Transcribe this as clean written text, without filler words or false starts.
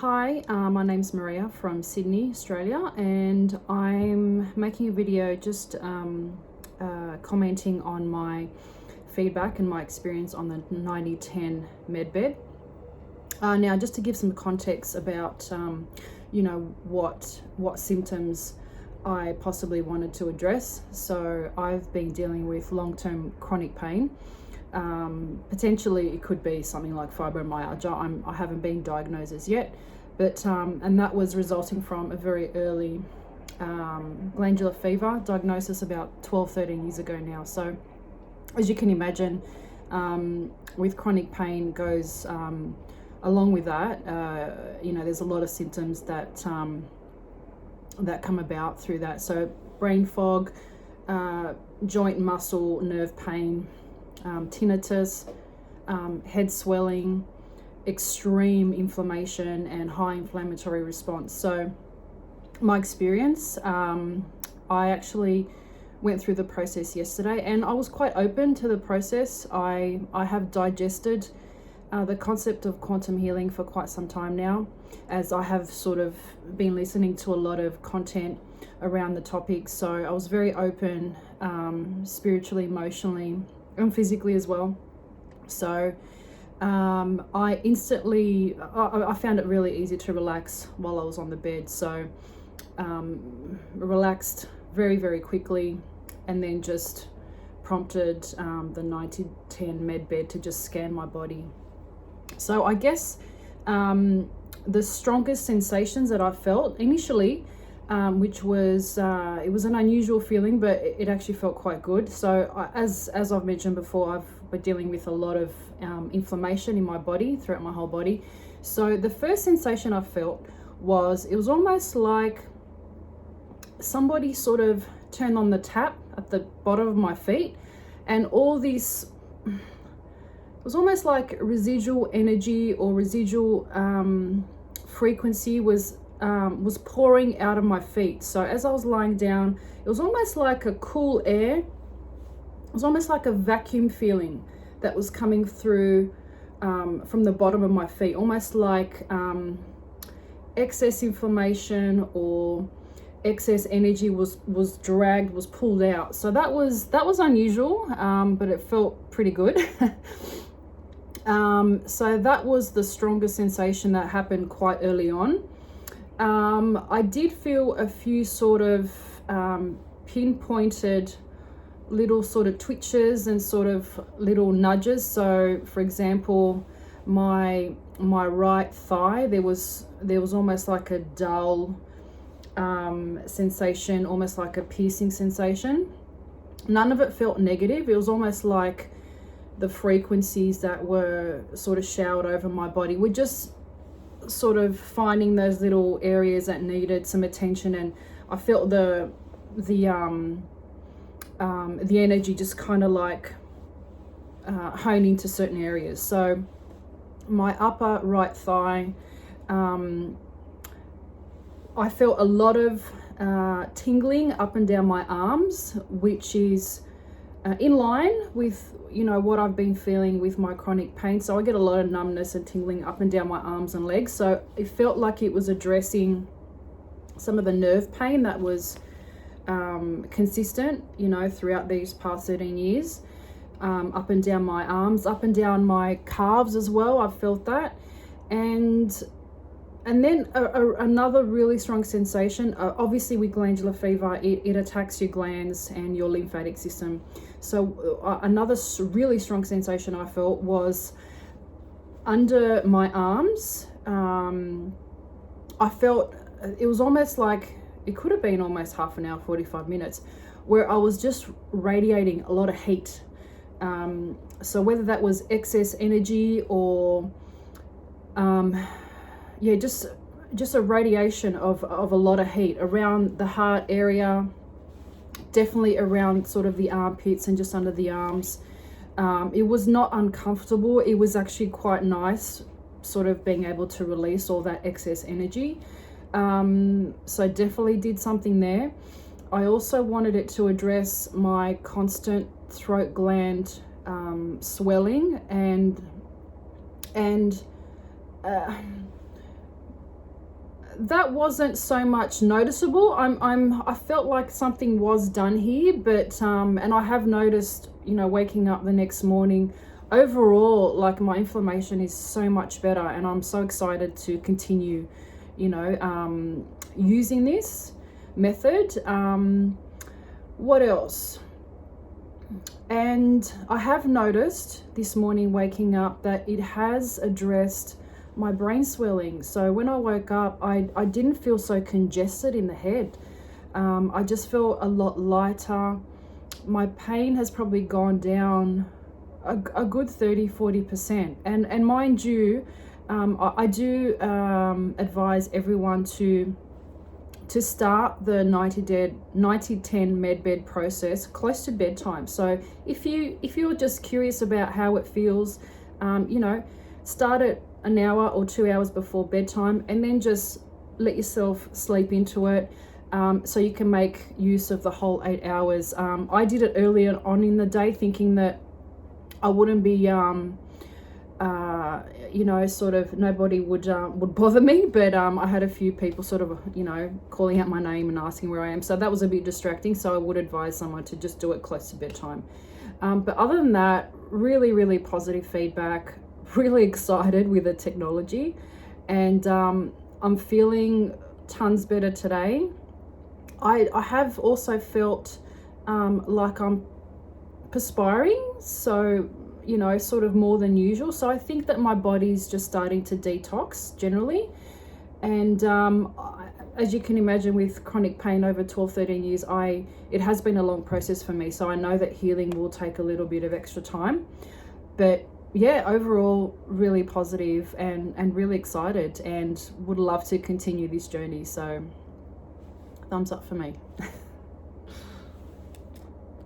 Hi, my name's Maria from Sydney, Australia, and I'm making a video just commenting on my feedback and my experience on the 90-10 medbed. Now, just to give some context about, what symptoms I possibly wanted to address. So I've been dealing with long-term chronic pain. Potentially it could be something like fibromyalgia. I haven't been diagnosed as yet, but and that was resulting from a very early glandular fever diagnosis about 12-13 years ago now. So as you can imagine, with chronic pain goes along with that, there's a lot of symptoms that that come about through that. So brain fog, joint, muscle, nerve pain, tinnitus, head swelling, extreme inflammation, and high inflammatory response. So my experience, I actually went through the process yesterday, and I was quite open to the process. I have digested the concept of quantum healing for quite some time now, as I have sort of been listening to a lot of content around the topic. So I was very open, spiritually, emotionally, and physically as well. So I found it really easy to relax while I was on the bed. So relaxed very, very quickly, and then just prompted the 90-10 medbed to just scan my body. So I guess the strongest sensations that I felt initially, which was it was an unusual feeling, but it actually felt quite good. So as I've mentioned before, I've been dealing with a lot of inflammation in my body, throughout my whole body. So the first sensation I felt was, it was almost like somebody sort of turned on the tap at the bottom of my feet, and all these, it was almost like residual energy or residual frequency was pouring out of my feet. So as I was lying down, it was almost like a cool air. It was almost like a vacuum feeling that was coming through from the bottom of my feet, almost like excess inflammation or excess energy was dragged, was pulled out. So that was unusual, but it felt pretty good. So that was the strongest sensation that happened quite early on. I did feel a few sort of pinpointed little sort of twitches and sort of little nudges. So for example, my right thigh, there was almost like a dull sensation, almost like a piercing sensation. None of it felt negative. It was almost like the frequencies that were sort of showered over my body were just sort of finding those little areas that needed some attention, and I felt the energy just kind of like hone into certain areas. So my upper right thigh, I felt a lot of tingling up and down my arms, which is in line with what I've been feeling with my chronic pain. So I get a lot of numbness and tingling up and down my arms and legs. So it felt like it was addressing some of the nerve pain that was consistent, throughout these past 13 years. Up and down my arms, up and down my calves as well, I felt that. And then another really strong sensation, obviously with glandular fever, it attacks your glands and your lymphatic system. So another really strong sensation I felt was under my arms. I felt, it was almost like, it could have been almost half an hour, 45 minutes, where I was just radiating a lot of heat. So whether that was excess energy or just a radiation of a lot of heat around the heart area, definitely around sort of the armpits and just under the arms. It was not uncomfortable. It was actually quite nice, sort of being able to release all that excess energy. So definitely did something there. I also wanted it to address my constant throat gland swelling and that wasn't so much noticeable. I felt like something was done here, but and I have noticed, you know, waking up the next morning, overall, like my inflammation is so much better, and I'm so excited to continue, you know, using this method. What else? And I have noticed this morning waking up that it has addressed my brain swelling. So when I woke up, I didn't feel so congested in the head. I just felt a lot lighter. My pain has probably gone down a good 30-40%. And mind you, I do advise everyone to start the 90-10 med bed process close to bedtime. So if you're just curious about how it feels, you know, start it an hour or 2 hours before bedtime, and then just let yourself sleep into it, so you can make use of the whole 8 hours. I did it earlier on in the day, thinking that I wouldn't be you know, sort of nobody would bother me, but I had a few people sort of, you know, calling out my name and asking where I am, so that was a bit distracting. So I would advise someone to just do it close to bedtime. But other than that, really positive feedback, really excited with the technology, and I'm feeling tons better today. I have also felt like I'm perspiring, so, you know, sort of more than usual. So I think that my body's just starting to detox generally. And as you can imagine, with chronic pain over 12-13 years, it has been a long process for me. So I know that healing will take a little bit of extra time. But yeah, overall, really positive and really excited, and would love to continue this journey. So thumbs up for me.